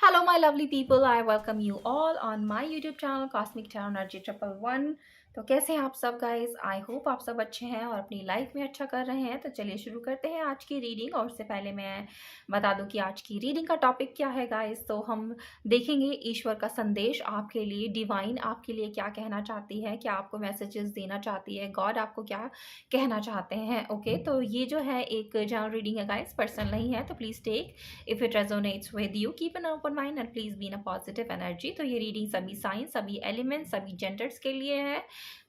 Hello, my lovely people. I welcome you all on my YouTube channel Cosmic Tarot Energy 111। तो कैसे हैं आप सब गाइस? आई होप आप सब अच्छे हैं और अपनी लाइफ में अच्छा कर रहे हैं। तो चलिए शुरू करते हैं आज की रीडिंग। और उससे पहले मैं बता दूं कि आज की रीडिंग का टॉपिक क्या है गाइस। तो हम देखेंगे ईश्वर का संदेश आपके लिए, डिवाइन आपके लिए क्या कहना चाहती है, क्या आपको मैसेजेस देना चाहती है, गॉड आपको क्या कहना चाहते हैं। ओके, तो ये जो है एक जनरल रीडिंग है गाइस, पर्सनल नहीं है। तो please take if it resonates with you, keep an open mind and please be in a positive energy. तो ये रीडिंग सभी साइंस, सभी एलिमेंट्स, सभी जेंडर्स के लिए है।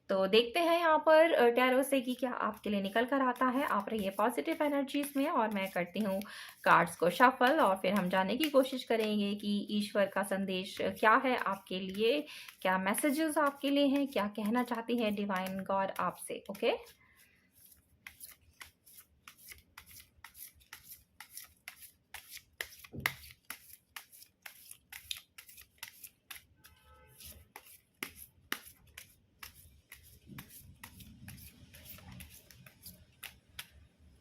तो देखते हैं यहाँ पर टैरो से कि क्या आपके लिए निकल कर आता है। आप रहिए पॉजिटिव एनर्जीज में और मैं करती हूँ कार्ड्स को शफल और फिर हम जानने की कोशिश करेंगे कि ईश्वर का संदेश क्या है आपके लिए, क्या मैसेजेस आपके लिए हैं, क्या कहना चाहती है डिवाइन गॉड आपसे। ओके,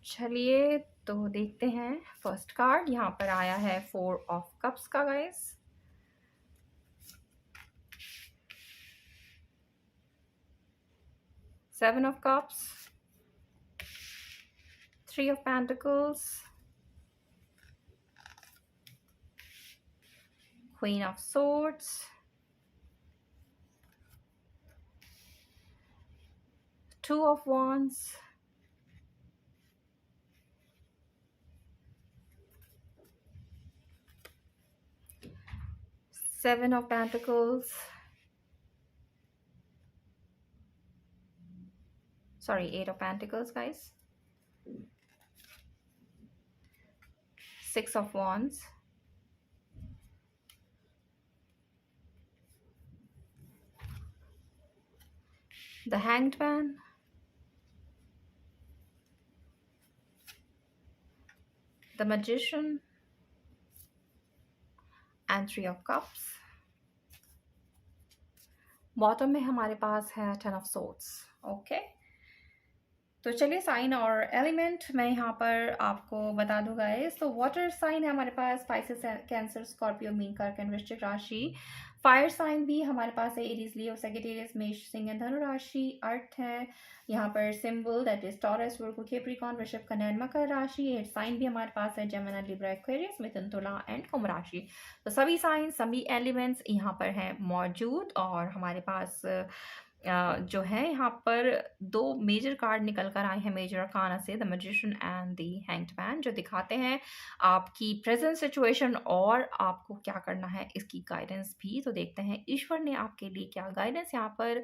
चलिए तो देखते हैं। फर्स्ट कार्ड यहाँ पर आया है 4 ऑफ कप्स का guys, 7 of cups, 3 of pentacles, queen of swords, 2 of wands, 7 of pentacles, sorry, 8 of pentacles guys, 6 of wands, the hanged man, the magician and 3 of cups। Bottom में हमारे पास है 10 of swords। Okay, तो चलिए sign और element मैं यहाँ पर आपको बता दूँ गाइस। तो वाटर साइन है हमारे पास स्पाइसेस, कैंसर, स्कॉर्पियो, मीन, कर्क एंड वृश्चिक राशि। फायर साइन भी हमारे पास है एरीज, लियो, सेजिटेरियस, मेष, सिंह एंड धनु राशि। अर्थ है यहाँ पर symbol, that is taurus, Virgo, Capricorn, वृषभ, कन्या एंड मकर राशि। एयर साइन भी हमारे पास है जेमिनी, लिब्रा, एक्वेरियस, मिथुन, तुला एंड कुंभ राशि। तो सभी साइन, सभी एलिमेंट्स यहाँ पर हैं मौजूद। और हमारे पास जो है यहाँ पर 2 मेजर कार्ड निकल कर आए हैं मेजर अरकाना से, the magician and the hanged man, जो दिखाते हैं आपकी प्रेजेंट सिचुएशन और आपको क्या करना है इसकी गाइडेंस भी। तो देखते हैं ईश्वर ने आपके लिए क्या गाइडेंस यहाँ पर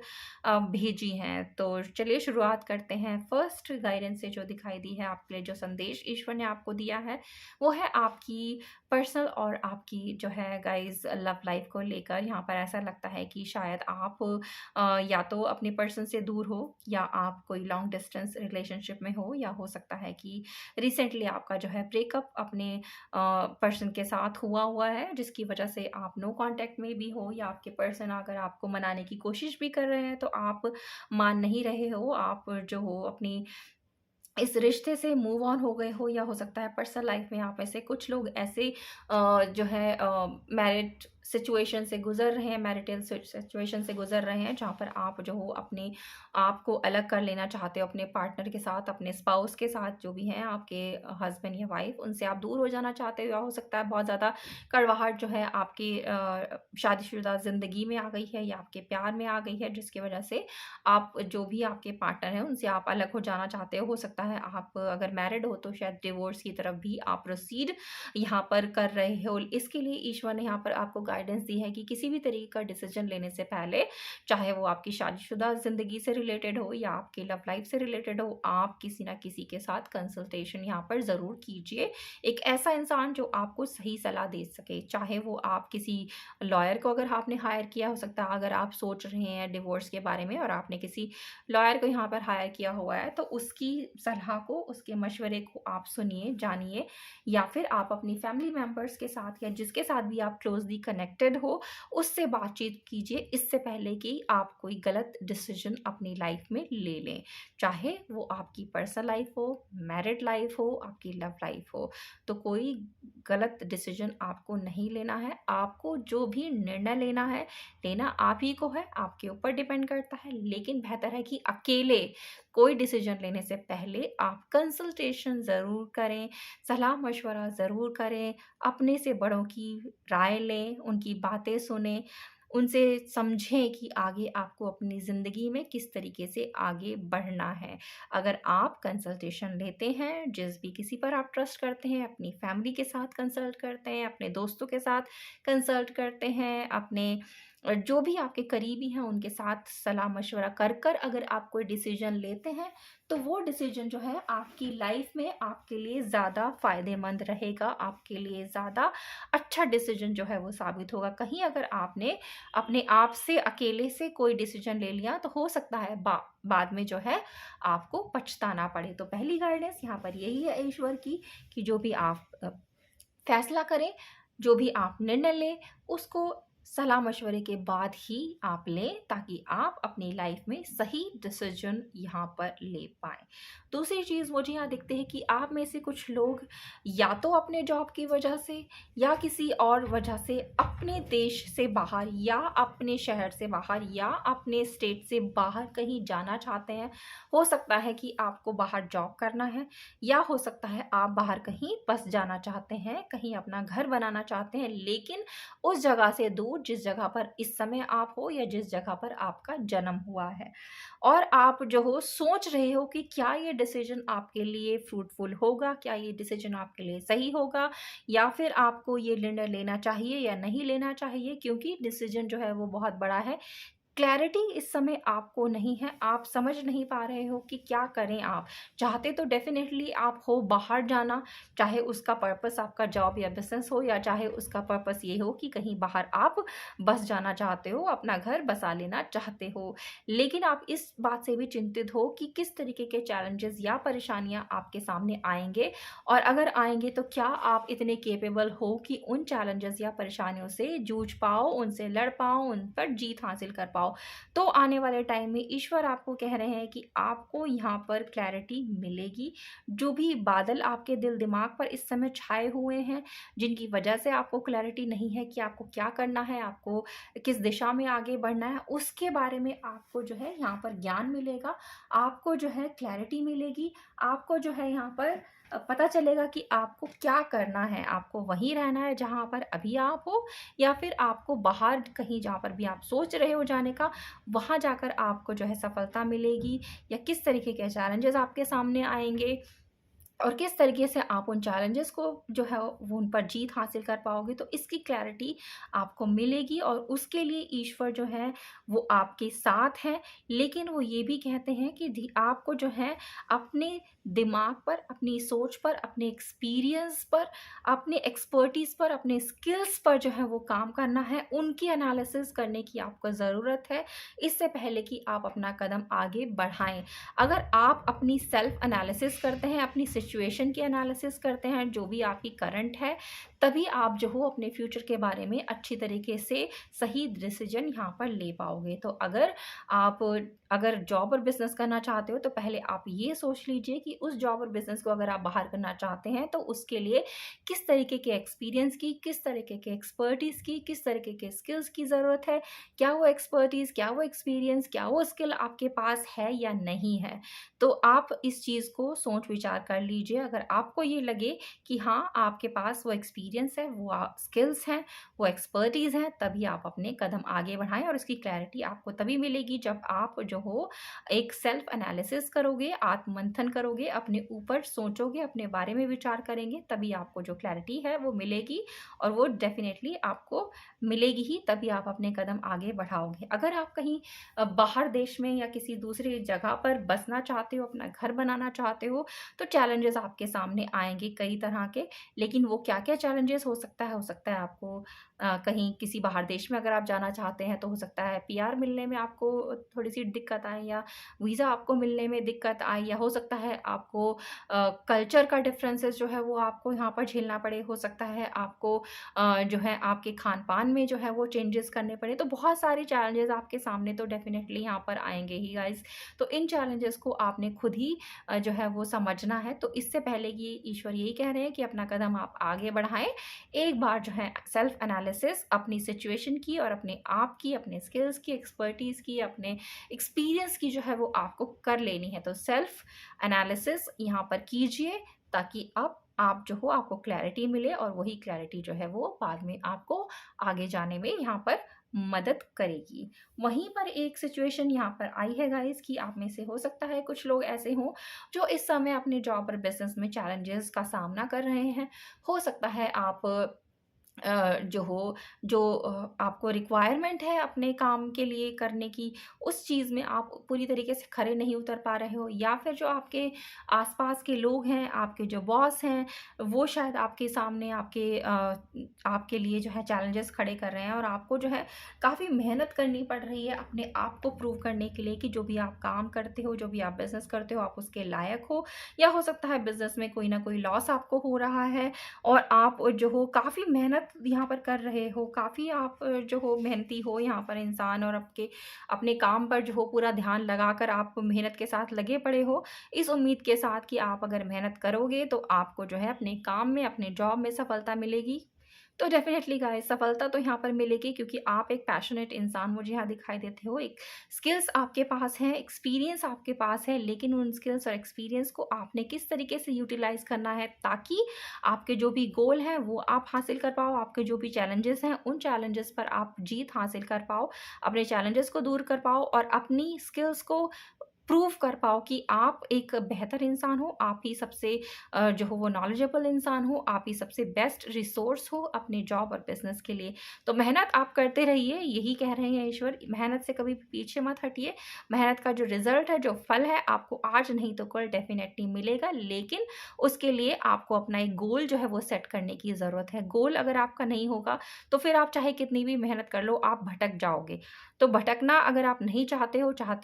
भेजी है। तो चलिए शुरुआत करते हैं फर्स्ट गाइडेंस से, जो दिखाई दी है आपके लिए, जो संदेश ईश्वर ने आपको दिया है वो है आपकी पर्सनल और आपकी जो है गाइज लव लाइफ को लेकर। यहाँ पर ऐसा लगता है कि शायद आप या तो अपने पर्सन से दूर हो, या आप कोई लॉन्ग डिस्टेंस रिलेशनशिप में हो, या हो सकता है कि रिसेंटली आपका जो है ब्रेकअप अपने पर्सन के साथ हुआ है, जिसकी वजह से आप नो कांटेक्ट में भी हो, या आपके पर्सन अगर आपको मनाने की कोशिश भी कर रहे हैं तो आप मान नहीं रहे हो, आप जो हो अपनी इस रिश्ते से मूव ऑन हो गए हो। या हो सकता है पर्सनल लाइफ में आप में से कुछ लोग ऐसे जो है मैरिड सिचुएशन से गुजर रहे हैं, मैरिटल सिचुएशन से गुजर रहे हैं, जहाँ पर आप जो हो अपने आप को अलग कर लेना चाहते हो अपने पार्टनर के साथ, अपने स्पाउस के साथ, जो भी हैं आपके हस्बैंड या वाइफ, उनसे आप दूर हो जाना चाहते हो। या हो सकता है बहुत ज़्यादा कड़वाहट जो है आपकी शादीशुदा ज़िंदगी में आ गई है या आपके प्यार में आ गई है, जिसकी वजह से आप जो भी आपके पार्टनर हैं उनसे आप अलग हो जाना चाहते हो सकता है आप अगर मैरिड हो तो शायद डिवोर्स की तरफ भी आप प्रोसीड यहाँ पर कर रहे हो। इसके लिए ईश्वर ने यहाँ पर आपको गाइडेंस दी है कि किसी भी तरीके का डिसीजन लेने से पहले, चाहे वो आपकी शादीशुदा ज़िंदगी से रिलेटेड हो या आपकी लव लाइफ से रिलेटेड हो, आप किसी ना किसी के साथ कंसल्टेशन यहाँ पर ज़रूर कीजिए। एक ऐसा इंसान जो आपको सही सलाह दे सके, चाहे वो आप किसी लॉयर को अगर आपने हायर किया, हो सकता है अगर आप सोच रहे हैं डिवोर्स के बारे में और आपने किसी लॉयर को यहाँ पर हायर किया हुआ है, तो उसकी सलाह को, उसके मशवरे को आप सुनिए, जानिए। या फिर आप अपनी फैमिली मेम्बर्स के साथ या जिसके साथ भी आप क्लोजली कनेक्टेड हो उससे बातचीत कीजिए, इससे पहले कि आप कोई गलत डिसीजन अपनी लाइफ में ले लें, चाहे वो आपकी पर्सनल लाइफ हो, मैरिड लाइफ हो, आपकी लव लाइफ हो। तो कोई गलत डिसीजन आपको नहीं लेना है। आपको जो भी निर्णय लेना आप ही को है, आपके ऊपर डिपेंड करता है। लेकिन बेहतर है कि अकेले कोई डिसीजन लेने से पहले आप कंसल्टेशन ज़रूर करें, सलाह-मशवरा ज़रूर करें, अपने से बड़ों की राय लें, उनकी बातें सुनें, उनसे समझें कि आगे आपको अपनी ज़िंदगी में किस तरीके से आगे बढ़ना है। अगर आप कंसल्टेशन लेते हैं, जिस भी किसी पर आप ट्रस्ट करते हैं, अपनी फैमिली के साथ कंसल्ट करते हैं, अपने दोस्तों के साथ कंसल्ट करते हैं, अपने जो भी आपके करीबी हैं उनके साथ सलाह-मशवरा कर अगर आप कोई डिसीज़न लेते हैं, तो वो डिसीज़न जो है आपकी लाइफ़ में आपके लिए ज़्यादा फ़ायदेमंद रहेगा, आपके लिए ज़्यादा अच्छा डिसीज़न जो है वो साबित होगा। कहीं अगर आपने अपने आप से अकेले से कोई डिसीज़न ले लिया तो हो सकता है बाद में जो है आपको पछताना पड़े। तो पहली गाइडेंस यहाँ पर यही है ईश्वर की कि जो भी आप फैसला करें, जो भी आप निर्णय लें, उसको सलाह-मशवरे के बाद ही आप लें ताकि आप अपनी लाइफ़ में सही डिसीज़न यहाँ पर ले पाएँ। दूसरी चीज़ मुझे यहाँ दिखती है कि आप में से कुछ लोग या तो अपने जॉब की वजह से या किसी और वजह से अपने देश से बाहर या अपने शहर से बाहर या अपने स्टेट से बाहर कहीं जाना चाहते हैं। हो सकता है कि आपको बाहर जॉब करना है या हो सकता है आप बाहर कहीं बस जाना चाहते हैं, कहीं अपना घर बनाना चाहते हैं, लेकिन उस जगह से दूर जिस जगह पर इस समय आप हो या जिस जगह पर आपका जन्म हुआ है। और आप जो हो सोच रहे हो कि क्या ये डिसीज़न आपके लिए फ्रूटफुल होगा, क्या ये डिसीज़न आपके लिए सही होगा या फिर आपको ये निर्णय लेना चाहिए या नहीं लेना चाहिए, क्योंकि डिसीज़न जो है वो बहुत बड़ा है। क्लैरिटी इस समय आपको नहीं है, आप समझ नहीं पा रहे हो कि क्या करें आप। चाहते तो डेफ़िनेटली आप हो बाहर जाना, चाहे उसका पर्पस आपका जॉब या बिज़नेस हो या चाहे उसका पर्पस ये हो कि कहीं बाहर आप बस जाना चाहते हो, अपना घर बसा लेना चाहते हो। लेकिन आप इस बात से भी चिंतित हो कि किस तरीके के चैलेंजेस या परेशानियाँ आपके सामने आएँगे और अगर आएँगे तो क्या आप इतने कैपेबल हो कि उन चैलेंजेस या परेशानियों से जूझ पाओ, उनसे लड़ पाओ, उन पर जीत हासिल कर पाओ। तो आने वाले टाइम में ईश्वर आपको कह रहे हैं कि आपको यहाँ पर क्लैरिटी मिलेगी। जो भी बादल आपके दिल दिमाग पर इस समय छाए हुए हैं, जिनकी वजह से आपको क्लैरिटी नहीं है कि आपको क्या करना है, आपको किस दिशा में आगे बढ़ना है, उसके बारे में आपको जो है यहाँ पर ज्ञान मिलेगा, आपको जो है क्लैरिटी मिलेगी, आपको जो है यहाँ पर पता चलेगा कि आपको क्या करना है। आपको वहीं रहना है जहाँ पर अभी आप हो या फिर आपको बाहर कहीं जहाँ पर भी आप सोच रहे हो जाने का, वहाँ जाकर आपको जो है सफलता मिलेगी या किस तरीके के चैलेंजेस आपके सामने आएँगे और किस तरीके से आप उन चैलेंजेस को जो है वो उन पर जीत हासिल कर पाओगे, तो इसकी क्लैरिटी आपको मिलेगी और उसके लिए ईश्वर जो है वो आपके साथ हैं। लेकिन वो ये भी कहते हैं कि आपको जो है अपने दिमाग पर, अपनी सोच पर, अपने एक्सपीरियंस पर, अपने एक्सपर्टीज़ पर, अपने स्किल्स पर जो है वो काम करना है, उनकी एनालिसिस करने की आपको ज़रूरत है, इससे पहले कि आप अपना कदम आगे बढ़ाएँ। अगर आप अपनी सेल्फ एनालिसिस करते हैं, अपनी सिचुएशन की एनालिसिस करते हैं, जो भी आपकी करंट है, तभी आप जो हो अपने फ्यूचर के बारे में अच्छी तरीके से सही डिसीजन यहाँ पर ले पाओगे। तो अगर जॉब और बिज़नेस करना चाहते हो तो पहले आप ये सोच लीजिए कि उस जॉब और बिज़नेस को अगर आप बाहर करना चाहते हैं तो उसके लिए किस तरीके के एक्सपीरियंस की, किस तरीके के एक्सपर्टीज़ की, किस तरीके के स्किल्स की ज़रूरत है, क्या वो एक्सपर्टीज़, क्या वो एक्सपीरियंस, क्या वो स्किल आपके पास है या नहीं है। तो आप इस चीज़ को सोच विचार कर लीजिए। अगर आपको ये लगे कि हाँ, आपके पास वो एक्सपीरियंस है, वो स्किल्स हैं, वो एक्सपर्टीज़ है, तभी आप अपने कदम आगे बढ़ाएँ और उसकी क्लैरिटी आपको तभी मिलेगी जब आप जो हो एक सेल्फ एनालिसिस करोगे, आत्ममंथन करोगे, अपने ऊपर सोचोगे, अपने बारे में विचार करेंगे, तभी आपको जो क्लैरिटी है वो मिलेगी और वो डेफ़िनेटली आपको मिलेगी ही, तभी आप अपने कदम आगे बढ़ाओगे। अगर आप कहीं बाहर देश में या किसी दूसरी जगह पर बसना चाहते हो, अपना घर बनाना चाहते हो, तो चैलेंजेस आपके सामने आएँगे कई तरह के। लेकिन वो क्या-क्या चैलेंजेस हो सकता है आपको कहीं किसी बाहर देश में अगर आप जाना चाहते हैं तो हो सकता है पीआर मिलने में आपको थोड़ी-सी दिक्कत आए या वीज़ा आपको मिलने में दिक्कत आए या हो सकता है आपको कल्चर का डिफरेंसेस जो है वो आपको यहाँ पर झेलना पड़े, हो सकता है आपको जो है आपके खान-पान में जो है वो चेंजेस करने पड़े। तो बहुत सारे चैलेंजेस आपके सामने तो डेफ़िनेटली यहाँ पर आएँगे ही गाइज़। तो इन चैलेंजेस को आपने खुद ही जो है वो समझना है। तो इससे पहले कि ईश्वर यही कह रहे हैं कि अपना कदम आप आगे बढ़ाएं, एक बार जो है सेल्फ एनालिसिस अपनी सिचुएशन की और अपने आप की, अपने स्किल्स की, एक्सपर्टीज़ की, अपने एक्सपीरियंस की जो है वो आपको कर लेनी है। तो सेल्फ एनालिसिस यहाँ पर कीजिए ताकि अब आप जो हो आपको क्लैरिटी मिले और वही क्लैरिटी जो है वो बाद में आपको आगे जाने में यहाँ पर मदद करेगी। वहीं पर एक सिचुएशन यहाँ पर आई है गाइस कि आप में से हो सकता है कुछ लोग ऐसे हों जो इस समय अपने जॉब और बिजनेस में चैलेंजेस का सामना कर रहे हैं। हो सकता है आप जो हो जो आपको रिक्वायरमेंट है अपने काम के लिए करने की, उस चीज़ में आप पूरी तरीके से खरे नहीं उतर पा रहे हो, या फिर जो आपके आसपास के लोग हैं, आपके जो बॉस हैं, वो शायद आपके सामने आपके लिए जो है चैलेंजेस खड़े कर रहे हैं और आपको जो है काफ़ी मेहनत करनी पड़ रही है अपने आप को प्रूव करने के लिए कि जो भी आप काम करते हो, जो भी आप बिज़नेस करते हो, आप उसके लायक हो। या हो सकता है बिज़नेस में कोई ना कोई लॉस आपको हो रहा है और आप जो हो काफ़ी मेहनत यहाँ पर कर रहे हो, काफ़ी आप जो हो मेहनती हो यहाँ पर इंसान, और अपने काम पर जो हो पूरा ध्यान लगाकर आप मेहनत के साथ लगे पड़े हो, इस उम्मीद के साथ कि आप अगर मेहनत करोगे तो आपको जो है अपने काम में, अपने जॉब में सफलता मिलेगी। तो डेफ़िनेटली गाइस सफलता तो यहाँ पर मिलेगी क्योंकि आप एक पैशनेट इंसान मुझे यहाँ दिखाई देते हो, एक स्किल्स आपके पास हैं, एक्सपीरियंस आपके पास है, लेकिन उन स्किल्स और एक्सपीरियंस को आपने किस तरीके से यूटिलाइज़ करना है ताकि आपके जो भी गोल हैं वो आप हासिल कर पाओ, आपके जो भी चैलेंजेस हैं उन चैलेंजेस पर आप जीत हासिल कर पाओ, अपने चैलेंजेस को दूर कर पाओ और अपनी स्किल्स को प्रूव कर पाओ कि आप एक बेहतर इंसान हो, आप ही सबसे जो हो वो नॉलेजेबल इंसान हो, आप ही सबसे बेस्ट रिसोर्स हो अपने जॉब और बिज़नेस के लिए। तो मेहनत आप करते रहिए, यही कह रहे हैं ईश्वर, मेहनत से कभी भी पीछे मत हटिए। मेहनत का जो रिज़ल्ट है, जो फल है, आपको आज नहीं तो कल डेफ़िनेटली मिलेगा, लेकिन उसके लिए आपको अपना एक गोल जो है वो सेट करने की ज़रूरत है। गोल अगर आपका नहीं होगा, तो फिर आप चाहे कितनी भी मेहनत कर लो, आप भटक जाओगे। तो भटकना अगर आप नहीं चाहते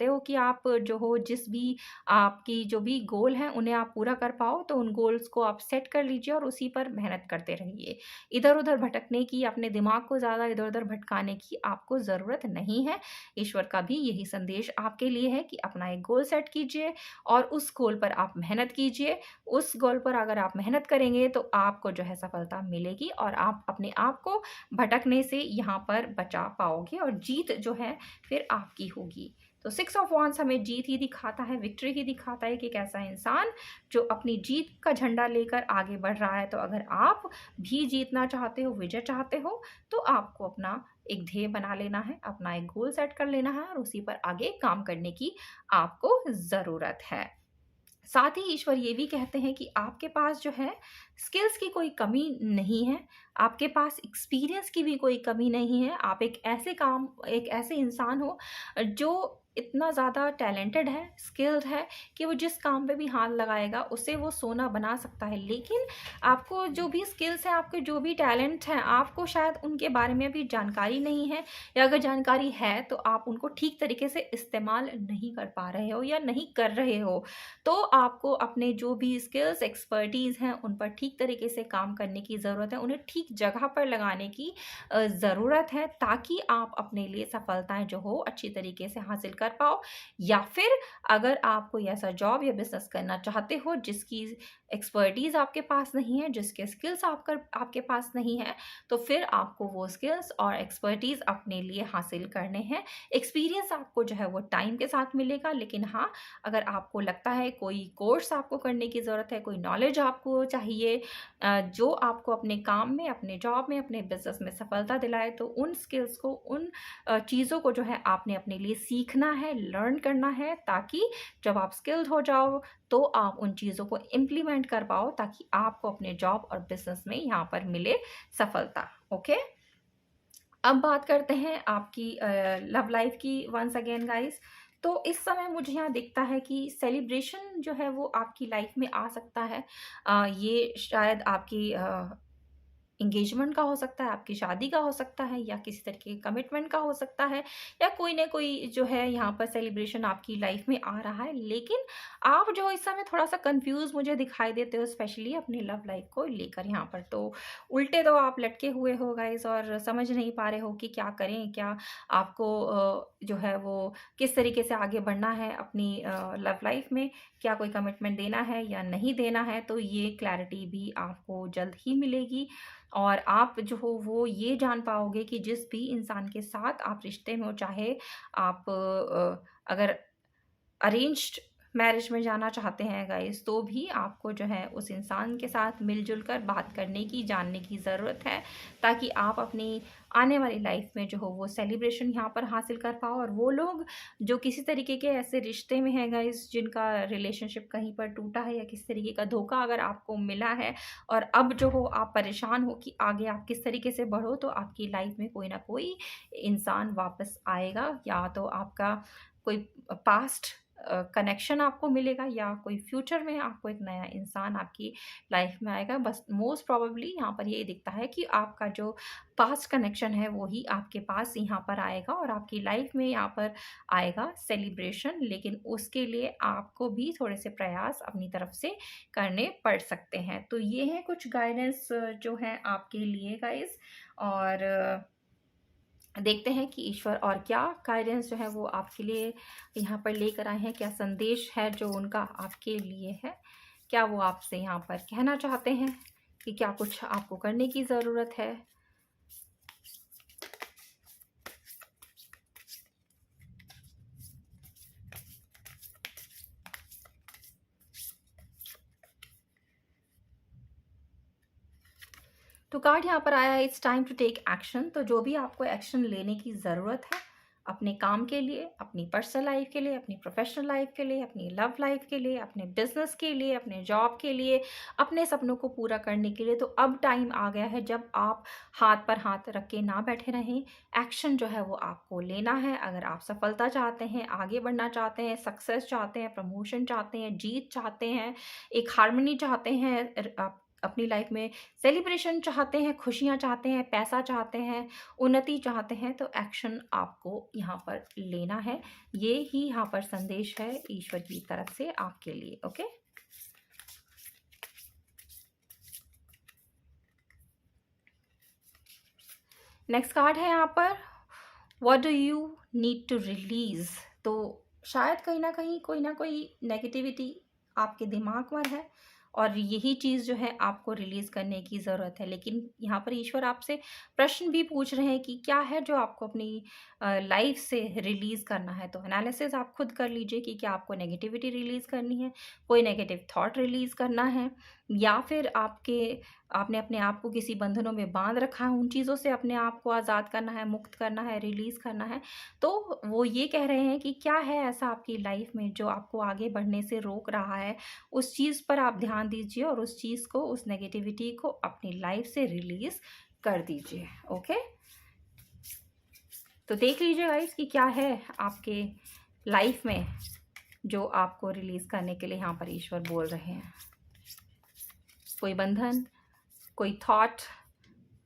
हो कि आप जो हो जिस भी आपकी जो भी गोल हैं उन्हें आप पूरा कर पाओ, तो उन गोल्स को आप सेट कर लीजिए और उसी पर मेहनत करते रहिए। इधर-उधर भटकने की, अपने दिमाग को ज़्यादा इधर-उधर भटकाने की आपको ज़रूरत नहीं है। ईश्वर का भी यही संदेश आपके लिए है कि अपना एक गोल सेट कीजिए और उस गोल पर आप मेहनत कीजिए। उस गोल पर अगर आप मेहनत करेंगे तो आपको जो है सफलता मिलेगी और आप अपने आप को भटकने से यहाँ पर बचा पाओगे और जीत जो है फिर आपकी होगी। तो 6 ऑफ वांड्स हमें जीत ही दिखाता है, विक्ट्री ही दिखाता है कि एक ऐसा इंसान जो अपनी जीत का झंडा लेकर आगे बढ़ रहा है। तो अगर आप भी जीतना चाहते हो, विजय चाहते हो, तो आपको अपना एक ध्येय बना लेना है, अपना एक गोल सेट कर लेना है और उसी पर आगे काम करने की आपको ज़रूरत है। साथ ही ईश्वर ये भी कहते हैं कि आपके पास जो है स्किल्स की कोई कमी नहीं है, आपके पास एक्सपीरियंस की भी कोई कमी नहीं है। आप एक ऐसे इंसान हो जो इतना ज़्यादा टैलेंटेड है, स्किल्ड है कि वो जिस काम पे भी हाथ लगाएगा उसे वो सोना बना सकता है। लेकिन आपको जो भी स्किल्स हैं, आपके जो भी टैलेंट हैं, आपको शायद उनके बारे में अभी जानकारी नहीं है, या अगर जानकारी है तो आप उनको ठीक तरीके से इस्तेमाल नहीं कर पा रहे हो या नहीं कर रहे हो। तो आपको अपने जो भी स्किल्स, एक्सपर्टीज़ हैं, उन पर ठीक तरीके से काम करने की ज़रूरत है, उन्हें ठीक जगह पर लगाने की ज़रूरत है ताकि आप अपने लिए सफलताएँ जो हो अच्छी तरीके से हासिल कर पाओ। या फिर अगर आप कोई ऐसा जॉब या बिज़नेस करना चाहते हो जिसकी एक्सपर्टीज़ आपके पास नहीं है, जिसके स्किल्स आपके पास नहीं है, तो फिर आपको वो स्किल्स और एक्सपर्टीज़ अपने लिए हासिल करने हैं। एक्सपीरियंस आपको जो है वो टाइम के साथ मिलेगा, लेकिन हाँ, अगर आपको लगता है कोई कोर्स आपको करने की ज़रूरत है, कोई नॉलेज आपको चाहिए जो आपको अपने काम में, अपने जॉब में, अपने बिज़नेस में सफलता दिलाए, तो उन स्किल्स को, उन चीज़ों को जो है आपने अपने लिए सीखना है, लर्न करना है, ताकि जब आप स्किल्ड हो जाओ तो आप उन चीज़ों को इम्प्लीमेंट कर पाओ ताकि आपको अपने जॉब और बिज़नेस में यहाँ पर मिले सफलता। ओके? अब बात करते हैं आपकी लव लाइफ की वंस अगेन गाइस। तो इस समय मुझे यहाँ दिखता है कि सेलिब्रेशन जो है वो आपकी लाइफ में आ सकता है। ये शायद आपकी एंगेजमेंट का हो सकता है, आपकी शादी का हो सकता है, या किसी तरीके के कमिटमेंट का हो सकता है, या कोई ना कोई जो है यहाँ पर सेलिब्रेशन आपकी लाइफ में आ रहा है। लेकिन आप जो इस समय थोड़ा-सा कन्फ्यूज़ मुझे दिखाई देते हो, स्पेशली अपनी लव लाइफ को लेकर यहाँ पर। तो उल्टे तो आप लटके हुए हो गाइज़, और समझ नहीं पा रहे हो कि क्या करें? क्या आपको जो है वो किस तरीके से आगे बढ़ना है अपनी लव लाइफ में? क्या कोई कमिटमेंट देना है या नहीं देना है? तो ये क्लैरिटी भी आपको जल्द ही मिलेगी, और आप जो हो वो ये जान पाओगे कि जिस भी इंसान के साथ आप रिश्ते में हो, चाहे आप अगर अरेंज्ड मैरिज में जाना चाहते हैं गाइस, तो भी आपको जो है उस इंसान के साथ मिलजुल कर बात करने की, जानने की ज़रूरत है, ताकि आप अपनी आने वाली लाइफ में जो हो वो सेलिब्रेशन यहाँ पर हासिल कर पाओ। और वो लोग जो किसी तरीके के ऐसे रिश्ते में हैं गाइस, जिनका रिलेशनशिप कहीं पर टूटा है या किसी तरीके का धोखा अगर आपको मिला है, और अब जो हो आप परेशान हो कि आगे आप किस तरीके से बढ़ो, तो आपकी लाइफ में कोई ना कोई इंसान वापस आएगा, या तो आपका कोई पास्ट कनेक्शन आपको मिलेगा, या कोई फ्यूचर में आपको एक नया इंसान आपकी लाइफ में आएगा। बस मोस्ट प्रोबेबली यहाँ पर ये दिखता है कि आपका जो पास्ट कनेक्शन है वो ही आपके पास यहाँ पर आएगा, और आपकी लाइफ में यहाँ पर आएगा सेलिब्रेशन। लेकिन उसके लिए आपको भी थोड़े से प्रयास अपनी तरफ से करने पड़ सकते हैं। तो ये हैं कुछ गाइडेंस जो है आपके लिए गाइस, और देखते हैं कि ईश्वर और क्या गाइडेंस जो है वो आपके लिए यहाँ पर लेकर आए हैं, क्या संदेश है जो उनका आपके लिए है, क्या वो आपसे यहाँ पर कहना चाहते हैं कि क्या कुछ आपको करने की ज़रूरत है। तो कार्ड यहाँ पर आया है, it's time to take action. तो जो भी आपको एक्शन लेने की ज़रूरत है अपने काम के लिए, अपनी पर्सनल लाइफ के लिए, अपनी प्रोफेशनल लाइफ के लिए, अपनी लव लाइफ के लिए, अपने बिजनेस के लिए, अपने जॉब के लिए, अपने सपनों को पूरा करने के लिए, तो अब टाइम आ गया है जब आप हाथ पर हाथ रख के ना बैठे रहें। एक्शन जो है वो आपको लेना है। अगर आप सफलता चाहते हैं, आगे बढ़ना चाहते हैं, सक्सेस चाहते हैं, प्रमोशन चाहते हैं, जीत चाहते हैं, एक हार्मनी चाहते हैं, आप अपनी लाइफ में सेलिब्रेशन चाहते हैं, खुशियाँ चाहते हैं, पैसा चाहते हैं, उन्नति चाहते हैं, तो एक्शन आपको यहाँ पर लेना है। ये ही यहाँ पर संदेश है ईश्वर की तरफ से आपके लिए। ओके, नेक्स्ट कार्ड है यहाँ पर, what do you need to release. तो शायद कहीं ना कोई नेगेटिविटी आपके दिमाग में है, और यही चीज़ जो है आपको रिलीज़ करने की ज़रूरत है। लेकिन यहाँ पर ईश्वर आपसे प्रश्न भी पूछ रहे हैं कि क्या है जो आपको अपनी लाइफ से रिलीज़ करना है। तो एनालिसिस आप खुद कर लीजिए कि क्या आपको नेगेटिविटी रिलीज़ करनी है, कोई नेगेटिव थॉट रिलीज़ करना है, या फिर आपने अपने आप को किसी बंधनों में बांध रखा है, उन चीज़ों से अपने आप को आज़ाद करना है, मुक्त करना है, रिलीज़ करना है। तो वो ये कह रहे हैं कि क्या है ऐसा आपकी लाइफ में जो आपको आगे बढ़ने से रोक रहा है, उस चीज़ पर आप ध्यान दीजिए, और उस चीज़ को, उस नेगेटिविटी को अपनी लाइफ से रिलीज़ कर दीजिए। ओके, तो देख लीजिए गाइस कि क्या है आपके लाइफ में जो आपको रिलीज़ करने के लिए यहाँ पर ईश्वर बोल रहे हैं। कोई बंधन, कोई थॉट,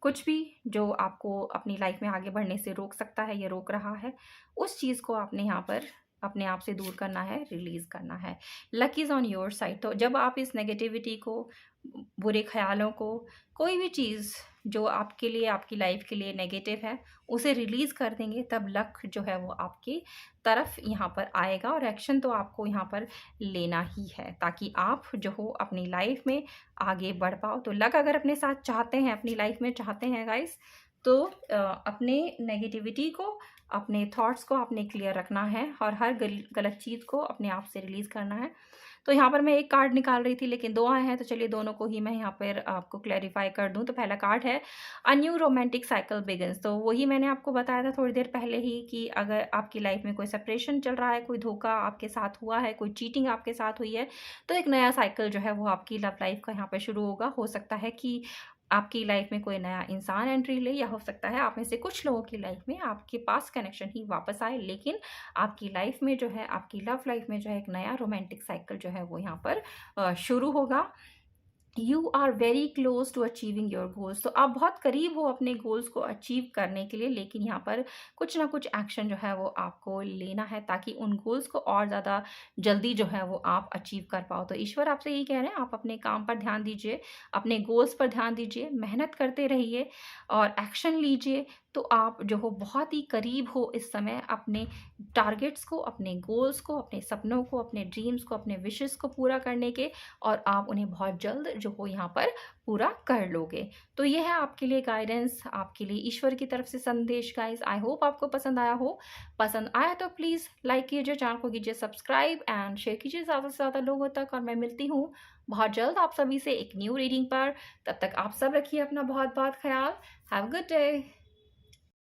कुछ भी जो आपको अपनी लाइफ में आगे बढ़ने से रोक सकता है या रोक रहा है, उस चीज़ को आपने यहाँ पर अपने आप से दूर करना है, रिलीज़ करना है। Luck is on your side. तो जब आप इस नेगेटिविटी को, बुरे ख़्यालों को, कोई भी चीज़ जो आपके लिए, आपकी लाइफ के लिए नेगेटिव है, उसे रिलीज़ कर देंगे, तब लक जो है वो आपकी तरफ यहाँ पर आएगा। और एक्शन तो आपको यहाँ पर लेना ही है, ताकि आप जो हो अपनी लाइफ में आगे बढ़ पाओ। तो लक अगर अपने साथ चाहते हैं, अपनी लाइफ में चाहते हैं गाइस, तो अपने नेगेटिविटी को, अपने थॉट्स को आपने क्लियर रखना है, और हर गलत चीज़ को अपने आप से रिलीज़ करना है। तो यहाँ पर मैं एक कार्ड निकाल रही थी लेकिन दो आए हैं, तो चलिए दोनों को ही मैं यहाँ पर आपको क्लैरिफाई कर दूँ। तो पहला कार्ड है a new romantic cycle begins. तो वही मैंने आपको बताया था थोड़ी देर पहले ही कि अगर आपकी लाइफ में कोई सेपरेशन चल रहा है, कोई धोखा आपके साथ हुआ है, कोई चीटिंग आपके साथ हुई है, तो एक नया साइकिल जो है वो आपकी लव लाइफ का यहाँ पर शुरू होगा। हो सकता है कि आपकी लाइफ में कोई नया इंसान एंट्री ले, या हो सकता है आप में से कुछ लोगों की लाइफ में आपके पास कनेक्शन ही वापस आए, लेकिन आपकी लाइफ में जो है, आपकी लव लाइफ में जो है एक नया रोमांटिक साइकिल जो है वो यहाँ पर शुरू होगा। You are very close to achieving your goals. तो आप बहुत करीब हो अपने गोल्स को अचीव करने के लिए, लेकिन यहाँ पर कुछ ना कुछ एक्शन जो है वो आपको लेना है ताकि उन गोल्स को और ज़्यादा जल्दी जो है वो आप अचीव कर पाओ। तो ईश्वर आपसे यही कह रहे हैं, आप अपने काम पर ध्यान दीजिए, अपने गोल्स पर ध्यान दीजिए, मेहनत करते रहिए और एक्शन लीजिए। तो आप जो हो बहुत ही करीब हो इस समय अपने टारगेट्स को, अपने गोल्स को, अपने सपनों को, अपने ड्रीम्स को, अपने विशेस को पूरा करने के, और आप उन्हें बहुत जल्द जो हो यहाँ पर पूरा कर लोगे। तो ये है आपके लिए गाइडेंस, आपके लिए ईश्वर की तरफ से संदेश गाइस। आई होप आपको पसंद आया हो। पसंद आया तो प्लीज़ लाइक कीजिए, चैनल को कीजिए सब्सक्राइब एंड शेयर कीजिए ज़्यादा से ज़्यादा लोगों तक। और मैं मिलती हूँ बहुत जल्द आप सभी से एक न्यू रीडिंग पर। तब तक आप सब रखिए अपना बहुत बहुत ख्याल। Have a good day.